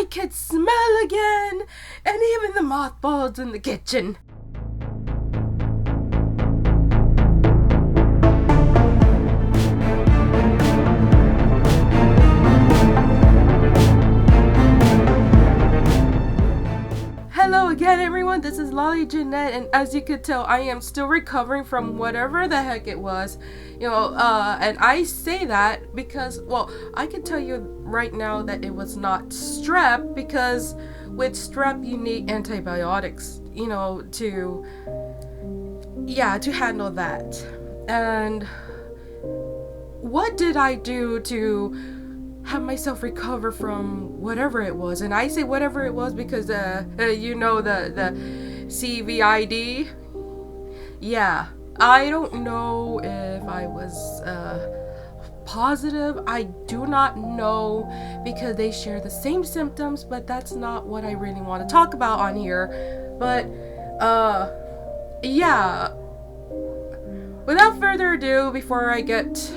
I could smell again, and even the mothballs in the kitchen. Hello again, everyone. This is Lolly Jeanette, and as you could tell, I am still recovering from whatever the heck it was. And I say that because, well, I can tell you right now that it was not strep, because with strep you need antibiotics, to handle that. And what did I do to have myself recover from whatever it was? And I say whatever it was because the COVID. Yeah, I don't know if I was positive. I do not know, because they share the same symptoms, but that's not what I really want to talk about on here. But yeah, without further ado, before I get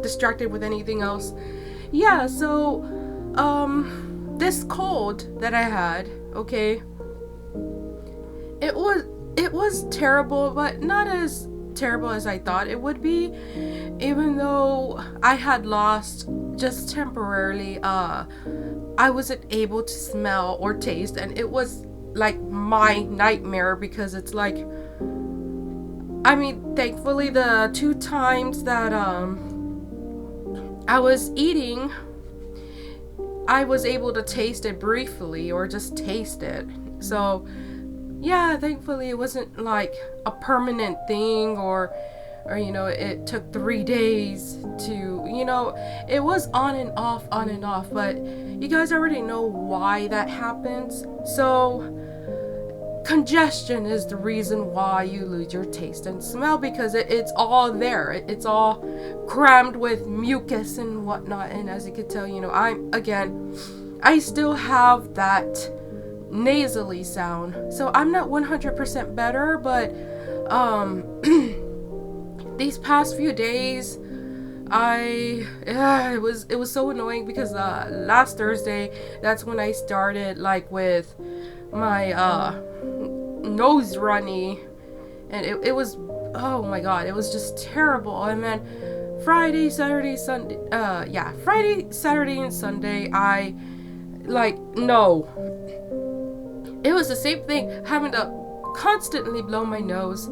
distracted with anything else, so this cold that I had, okay, it was terrible, but not as terrible as I thought it would be. Even though I had lost just temporarily, I wasn't able to smell or taste, and it was like my nightmare, because it's like, I mean, thankfully the 2 times that I was eating, I was able to taste it briefly, or just taste it. So yeah, thankfully it wasn't like a permanent thing, or it took 3 days to, it was on and off, but you guys already know why that happens. So congestion is the reason why you lose your taste and smell, because it's all there. It's all crammed with mucus and whatnot. And as you can tell, I still have that nasally sound. So I'm not 100% better, but these past few days, it was so annoying, because last Thursday, that's when I started with my nose runny, and it was, oh my god, it was just terrible. And then Friday, Saturday, and Sunday, no, it was the same thing, having to constantly blow my nose,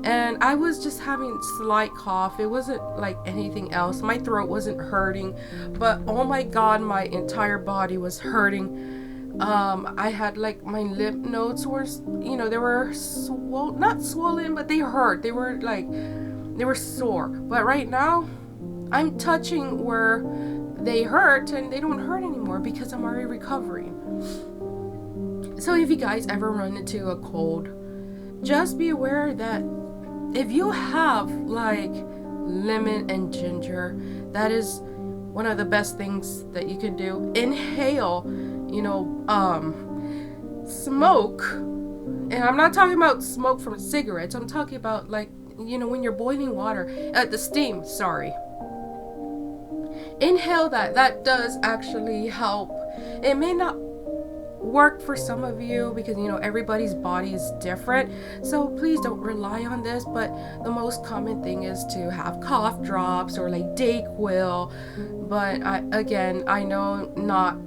and I was just having slight cough. It wasn't like anything else. My throat wasn't hurting, but oh my god, my entire body was hurting. I had my lymph nodes were, they were not swollen, but they hurt. They were sore. But right now, I'm touching where they hurt, and they don't hurt anymore, because I'm already recovering. So if you guys ever run into a cold, just be aware that if you have lemon and ginger, that is one of the best things that you can do. Inhale, smoke, and I'm not talking about smoke from cigarettes. I'm talking about when you're boiling water, the steam, sorry. Inhale that does actually help. It may not work for some of you, because everybody's body is different, so please don't rely on this. But the most common thing is to have cough drops or Dayquil. But I know not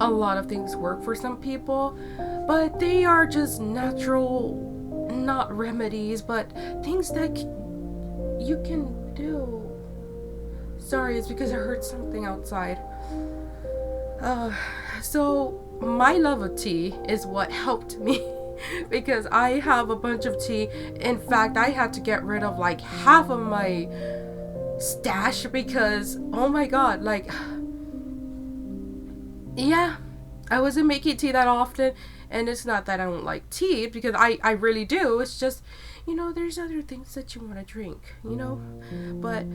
a lot of things work for some people, but they are just natural, not remedies, but things that you can do. Sorry, it's because I heard something outside. So my love of tea is what helped me because I have a bunch of tea. In fact, I had to get rid of half of my stash because, oh my god, yeah, I wasn't making tea that often. And it's not that I don't like tea, because I really do. It's just, there's other things that you want to drink, But,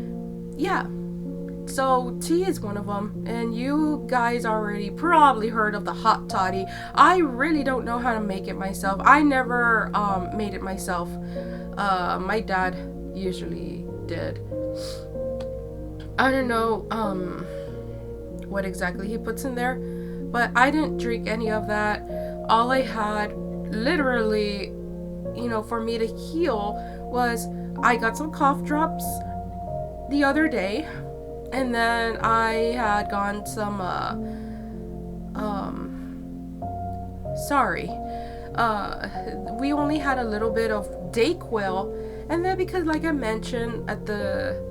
yeah. So, tea is one of them. And you guys already probably heard of the hot toddy. I really don't know how to make it myself. I never made it myself. My dad usually did. I don't know what exactly he puts in there, but I didn't drink any of that. All I had, literally, for me to heal was I got some cough drops the other day, and then I had gotten some sorry, we only had a little bit of Dayquil, and then because, like I mentioned at the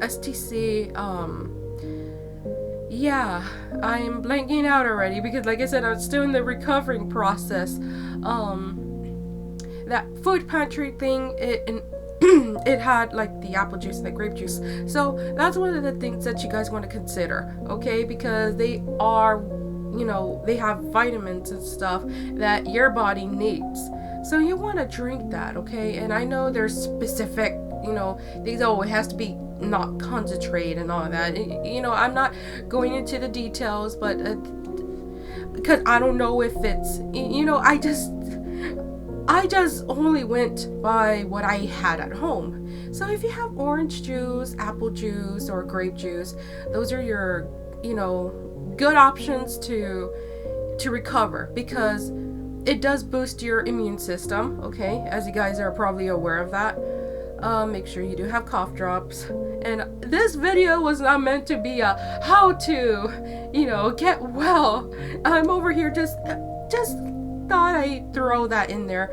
STC, yeah, I'm blanking out already because, like I said, I'm still in the recovering process. That food pantry thing, it had like the apple juice and the grape juice. So that's one of the things that you guys want to consider, okay? Because they are, they have vitamins and stuff that your body needs. So you want to drink that, okay? And I know there's specific, things, it has to be not concentrate and all of that. I'm not going into the details, but because I don't know if it's, I just only went by what I had at home. So if you have orange juice, apple juice, or grape juice, those are your, good options to recover, because it does boost your immune system, okay? As you guys are probably aware of that. Make sure you do have cough drops. And this video was not meant to be a how to, get well. I'm over here just thought I'd throw that in there.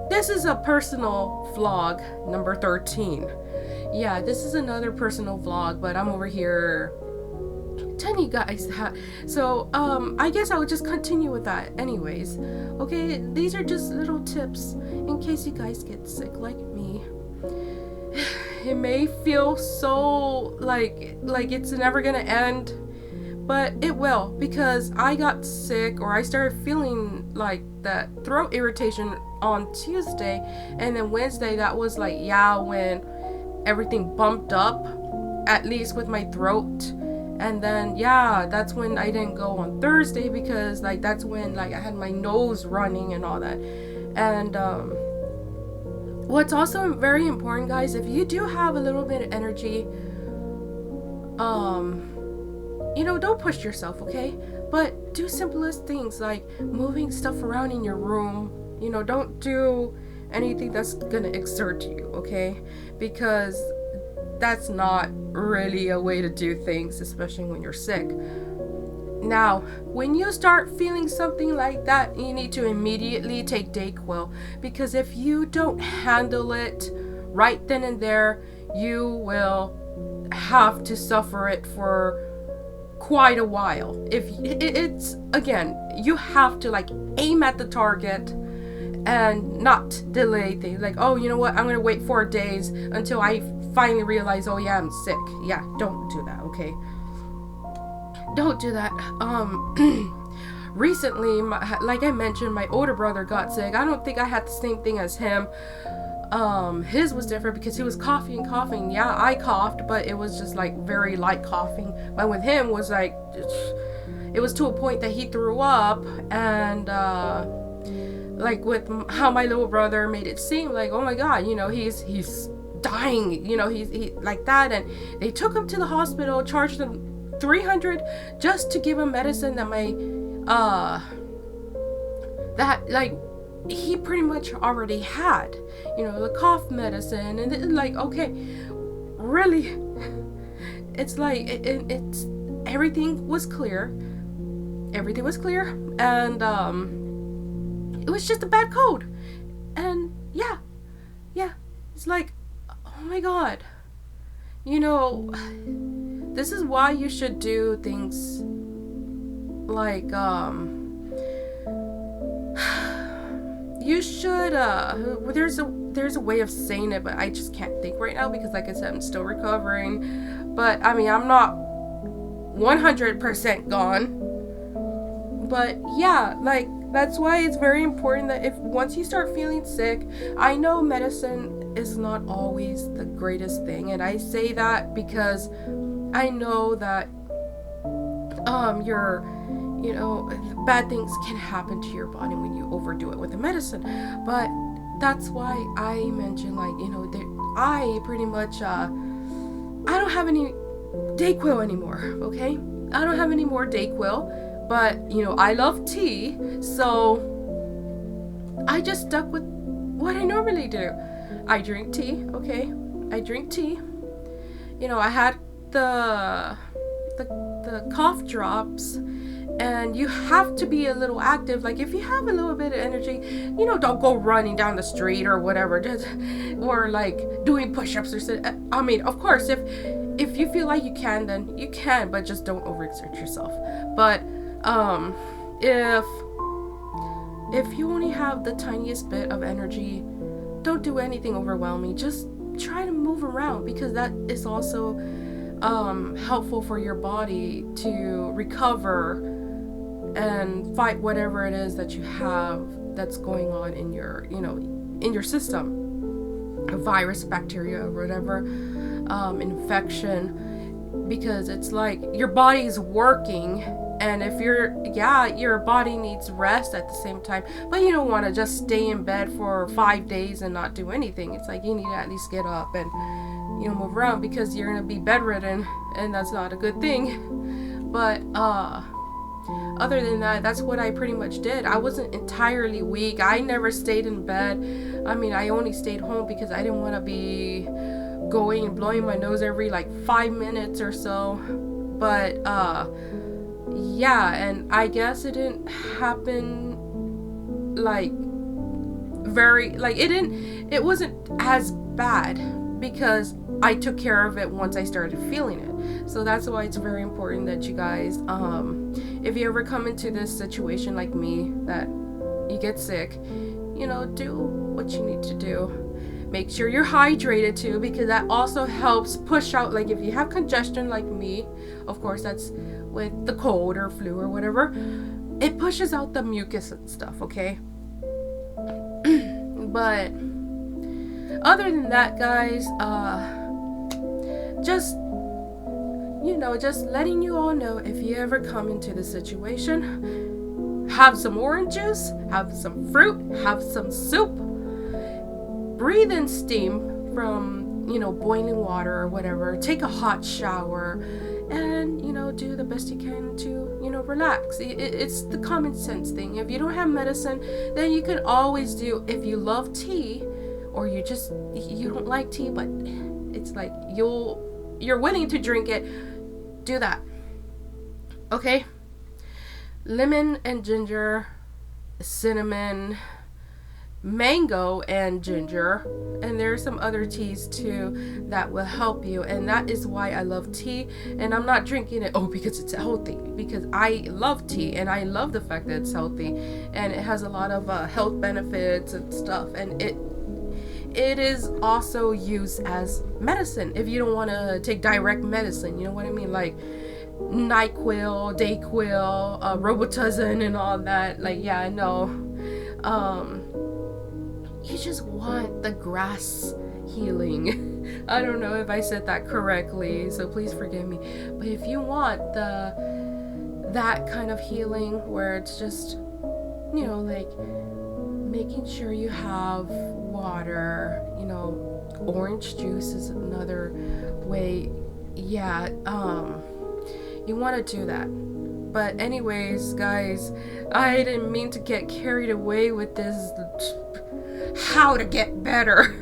This is a personal vlog, number 13. Yeah, this is another personal vlog, but I'm over here telling you guys that. So, I guess I would just continue with that anyways. Okay, these are just little tips in case you guys get sick like me. It may feel so like it's never gonna end, but it will, because I got sick, or I started feeling like that throat irritation on Tuesday, and then Wednesday, that was like, when everything bumped up, at least with my throat. And then that's when I didn't go on Thursday, because that's when I had my nose running and all that. And what's also very important, guys, if you do have a little bit of energy, don't push yourself, okay? But do simplest things like moving stuff around in your room. Don't do anything that's gonna exert you, okay? Because that's not really a way to do things, especially when you're sick. Now, when you start feeling something like that, you need to immediately take Dayquil, because if you don't handle it right then and there, you will have to suffer it for quite a while. If it's, again, you have to aim at the target and not delay things. Oh, you know what? I'm gonna wait 4 days until I finally realize, oh yeah, I'm sick. Yeah, don't do that, okay? Don't do that. Recently, like I mentioned, my older brother got sick. I don't think I had the same thing as him. His was different because he was coughing. Yeah, I coughed, but it was just very light coughing. But with him was it was to a point that he threw up, and with how my little brother made it seem oh my god, he's dying, he like that. And they took him to the hospital, charged him $300 just to give him medicine that he pretty much already had, the cough medicine. And okay, really, it's it's everything was clear, and it was just a bad cold. And yeah, it's oh my god, this is why you should do things you should there's a way of saying it, but I just can't think right now, because like I said, I'm still recovering. But I mean, I'm not 100% gone. But yeah, that's why it's very important that once you start feeling sick, I know medicine is not always the greatest thing, and I say that because I know that bad things can happen to your body when you overdo it with the medicine. But that's why I mentioned I pretty much I don't have any Dayquil anymore, okay? I don't have any more Dayquil, but I love tea, so I just stuck with what I normally do. I drink tea, okay? I drink tea. I had the cough drops, and you have to be a little active. Like if you have a little bit of energy, don't go running down the street or whatever, or like doing push-ups or something. I mean, of course, if you feel like you can, then you can, but just don't overexert yourself. But if you only have the tiniest bit of energy, don't do anything overwhelming. Just try to move around, because that is also helpful for your body to recover and fight whatever it is that you have that's going on in your system, a virus, bacteria, or whatever, infection, because it's like your body's working, and if your body needs rest at the same time, but you don't want to just stay in bed for 5 days and not do anything. It's like you need to at least get up and move around, because you're gonna be bedridden, and that's not a good thing. But other than that, that's what I pretty much did. I wasn't entirely weak. I never stayed in bed. I mean, I only stayed home because I didn't want to be going and blowing my nose every like 5 minutes or so. But yeah, and I guess it didn't happen like it wasn't as bad, because I took care of it once I started feeling it. So that's why it's very important that you guys, if you ever come into this situation like me, that you get sick, do what you need to do. Make sure you're hydrated too, because that also helps push out, like if you have congestion like me, of course that's with the cold or flu or whatever, it pushes out the mucus and stuff, okay? But other than that, guys, just letting you all know, if you ever come into the situation, have some orange juice, have some fruit, have some soup, breathe in steam from boiling water or whatever, take a hot shower, and do the best you can to relax. It's the common sense thing. If you don't have medicine, then you can always do, if you love tea, or you don't like tea, but it's like you're willing to drink it, do that. Okay? Lemon and ginger, cinnamon, mango and ginger, and there's some other teas too that will help you, and that is why I love tea. And I'm not drinking it because it's healthy, because I love tea and I love the fact that it's healthy, and it has a lot of health benefits and stuff, and it is also used as medicine if you don't want to take direct medicine, you know what I mean, like NyQuil, Dayquil, Robitussin and all that. Like, yeah, I know. You just want the grass healing. I don't know if I said that correctly, so please forgive me. But if you want that kind of healing where it's just, like making sure you have water, orange juice is another way. Yeah, you want to do that. But anyways, guys, I didn't mean to get carried away with this how to get better.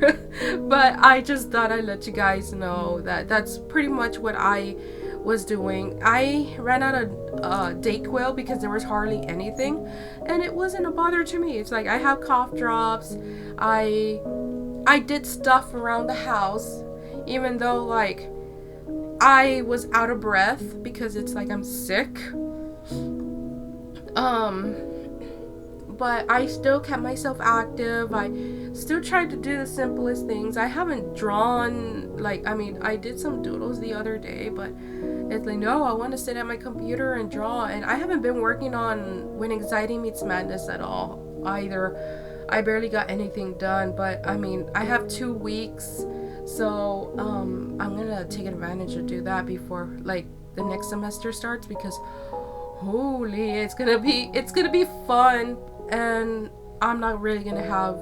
But I just thought I'd let you guys know that that's pretty much what I was doing. I ran out of Dayquil because there was hardly anything, and it wasn't a bother to me. It's like I have cough drops. I did stuff around the house, even though like I was out of breath because it's like I'm sick. But I still kept myself active. I still tried to do the simplest things. I haven't drawn, I did some doodles the other day, but it's like, no, I want to sit at my computer and draw. And I haven't been working on When Anxiety Meets Madness at all either. I barely got anything done, but I have 2 weeks, so I'm gonna take advantage to do that before like the next semester starts, because holy, it's gonna be fun. And I'm not really gonna have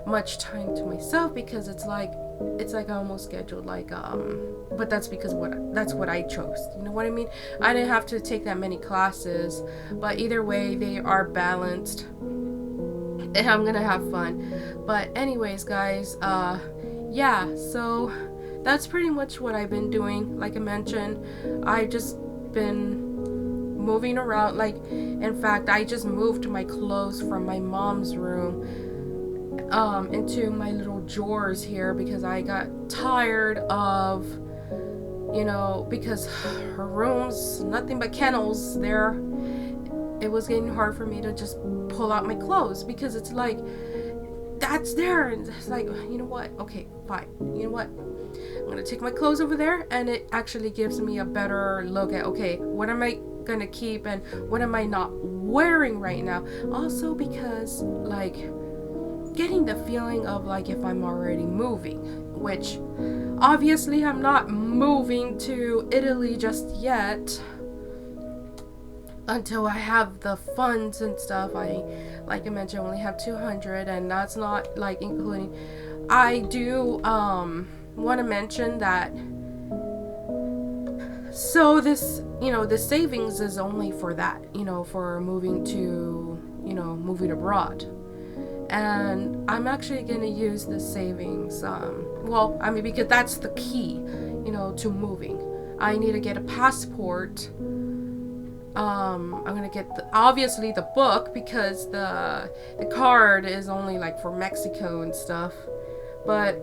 much time to myself, because it's like it's like I almost scheduled like but that's because that's what I chose. You know what I mean? I didn't have to take that many classes, but either way they are balanced and I'm gonna have fun. But anyways, guys, yeah, so that's pretty much what I've been doing. Like I mentioned, I just been moving around. Like, in fact, I just moved my clothes from my mom's room into my little drawers here because I got tired of, because her room's nothing but kennels there. It was getting hard for me to just pull out my clothes because it's like that's there, and it's like, you know what, okay, fine, you know what, I'm gonna take my clothes over there, and it actually gives me a better look at, okay, what am I gonna keep and what am I not wearing right now. Also because like getting the feeling of like if I'm already moving, which obviously I'm not moving to Italy just yet until I have the funds and stuff. Like I mentioned, only have 200, and that's not like including. I do want to mention that. So this, this savings is only for that, for moving to, moving abroad. And I'm actually going to use the savings. Because that's the key, to moving. I need to get a passport. I'm gonna get obviously the book because the card is only like for Mexico and stuff. But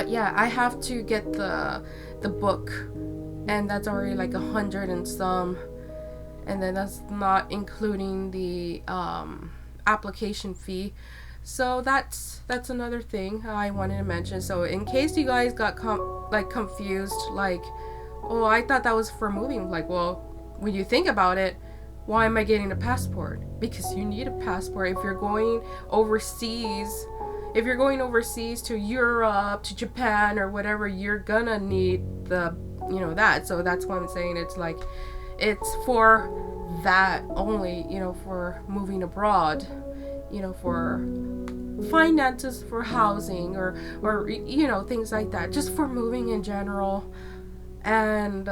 yeah, I have to get the book, and that's already like 100 and some, and then that's not including the application fee. So that's another thing I wanted to mention. So in case you guys got confused, like, oh, I thought that was for moving. Like, well, when you think about it, why am I getting a passport? Because you need a passport if you're going overseas. If you're going overseas to Europe, to Japan, or whatever, you're gonna need that. So that's why I'm saying it's like, it's for that only, for moving abroad, for finances, for housing, or things like that, just for moving in general. And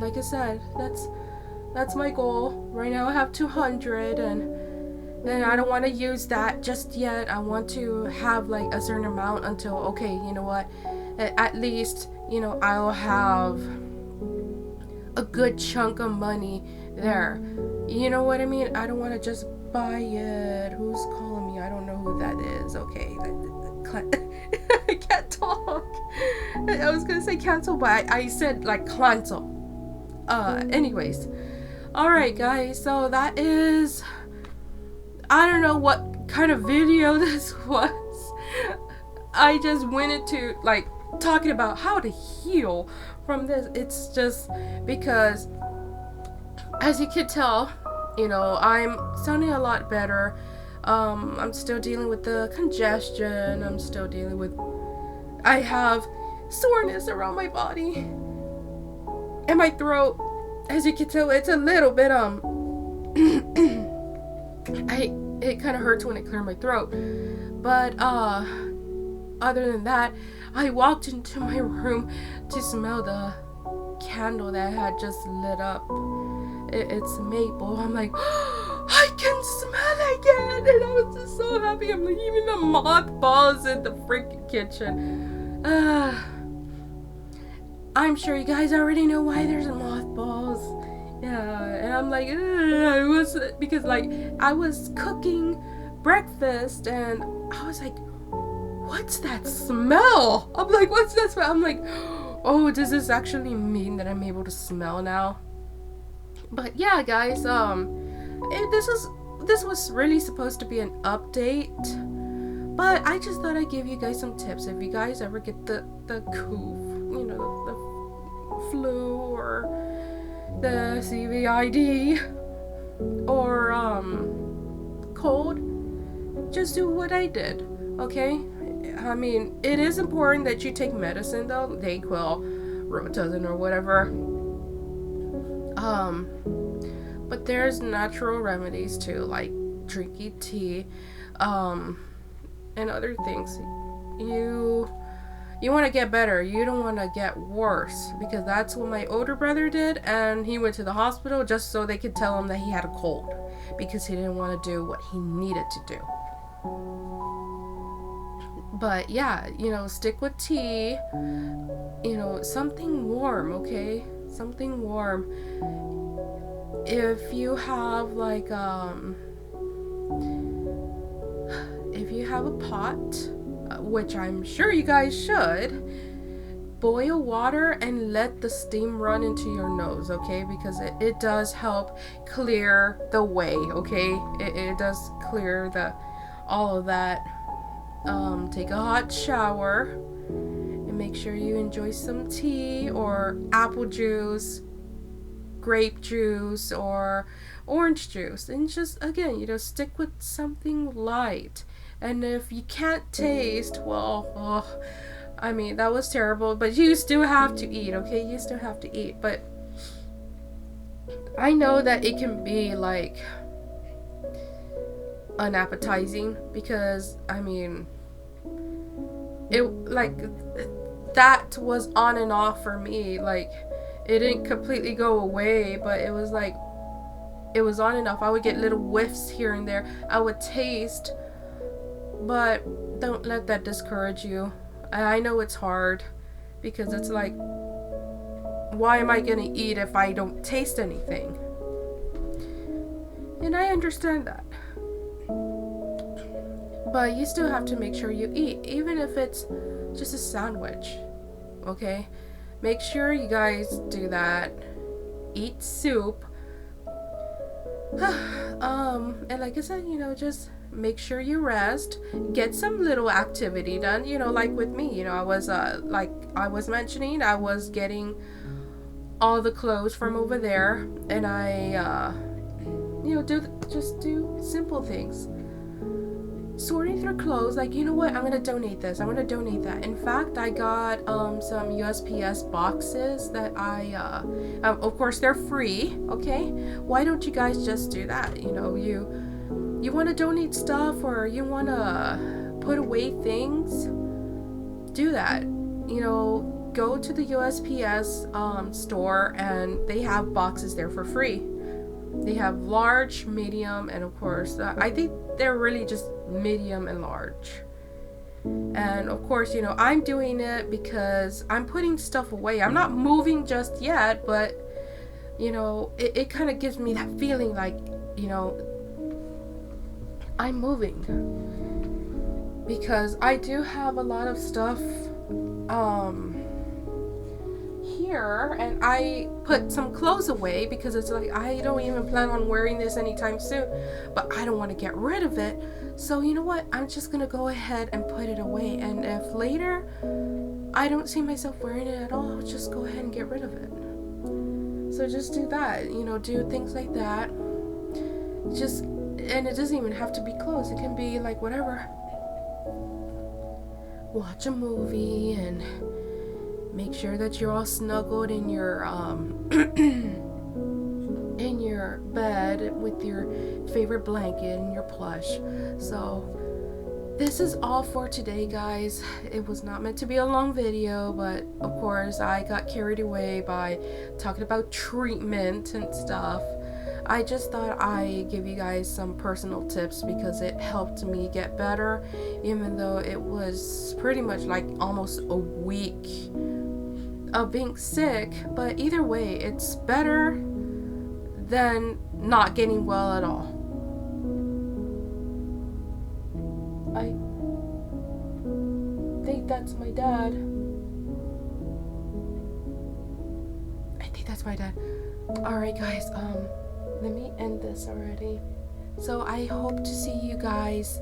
like I said, that's my goal. Right now I have 200, and I don't want to use that just yet. I want to have like a certain amount until, okay, you know what, at least, I'll have a good chunk of money there. You know what I mean? I don't want to just buy it. Who's calling me? I don't know who that is. Okay. I can't talk. I was gonna say cancel, but I said like cancel. Anyways. Alright, guys. So that is, I don't know what kind of video this was. I just went into like talking about how to heal from this. It's just because, as you can tell, I'm sounding a lot better. I'm still dealing with the congestion. I'm still dealing with, I have soreness around my body and my throat. As you can tell, it's a little bit it kind of hurts when it clears my throat. But other than that, I walked into my room to smell the candle that I had just lit up. It's maple. I'm like, I can smell again, and I was just so happy. I'm like, even the mothballs in the freaking kitchen. I'm sure you guys already know why there's mothballs. Yeah, and I'm like, it was because like I was cooking breakfast, and I was like, what's that smell? I'm like, what's that smell? I'm like, oh, does this actually mean that I'm able to smell now? But yeah, guys, this was really supposed to be an update, but I just thought I'd give you guys some tips if you guys ever get the cough, the flu or the COVID or cold. Just do what I did, okay? I mean, it is important that you take medicine though, Dayquil, Robitussin, or whatever. But there's natural remedies too, like drinking tea, and other things. you want to get better. You don't want to get worse, because that's what my older brother did, and he went to the hospital just so they could tell him that he had a cold, because he didn't want to do what he needed to do. But yeah, stick with tea, something warm, okay? Something warm. If you have like if you have a pot, which I'm sure you guys should, boil water and let the steam run into your nose, okay? Because it does help clear the way, okay? It does clear all of that. Take a hot shower and make sure you enjoy some tea or apple juice, grape juice, or orange juice, and just again, stick with something light. And if you can't taste, well, I mean, that was terrible, but you still have to eat, okay? You still have to eat. But I know that it can be like unappetizing, because I mean, it like that was on and off for me. Like, it didn't completely go away, but it was like it was on and off. I would get little whiffs here and there. I would taste, but don't let that discourage you. I know it's hard, because it's like, why am I gonna eat if I don't taste anything? And I understand that. But you still have to make sure you eat, even if it's just a sandwich, okay? Make sure you guys do that. Eat soup. And like I said, just make sure you rest. Get some little activity done, like with me. I was like I was mentioning, I was getting all the clothes from over there, and I do simple things. Sorting through clothes, like, what, I'm gonna donate this, I'm gonna donate that. In fact, I got some USPS boxes that of course they're free, okay? Why don't you guys just do that? You want to donate stuff, or you want to put away things, do that. Go to the USPS store, and they have boxes there for free. They have large, medium, and of course, I think they're really just medium and large. And of course, I'm doing it because I'm putting stuff away. I'm not moving just yet, but it kind of gives me that feeling like, I'm moving, because I do have a lot of stuff here, and I put some clothes away because it's like, I don't even plan on wearing this anytime soon, but I don't want to get rid of it. So you know what, I'm just gonna go ahead and put it away, and if later I don't see myself wearing it at all, I'll just go ahead and get rid of it. So just do that, do things like that. And it doesn't even have to be clothes, it can be like whatever. Watch a movie and make sure that you're all snuggled in your in your bed with your favorite blanket and your plush. So this is all for today, guys. It was not meant to be a long video, but of course I got carried away by talking about treatment and stuff. I just thought I'd give you guys some personal tips, because it helped me get better, even though it was pretty much like almost a week of being sick. But either way, it's better than not getting well at all. I think that's my dad. Alright guys, let me end this already. So I hope to see you guys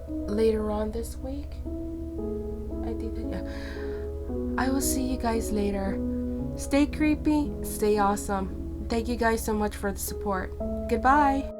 later on this week. I think that, yeah. I will see you guys later. Stay creepy, stay awesome. Thank you guys so much for the support. Goodbye.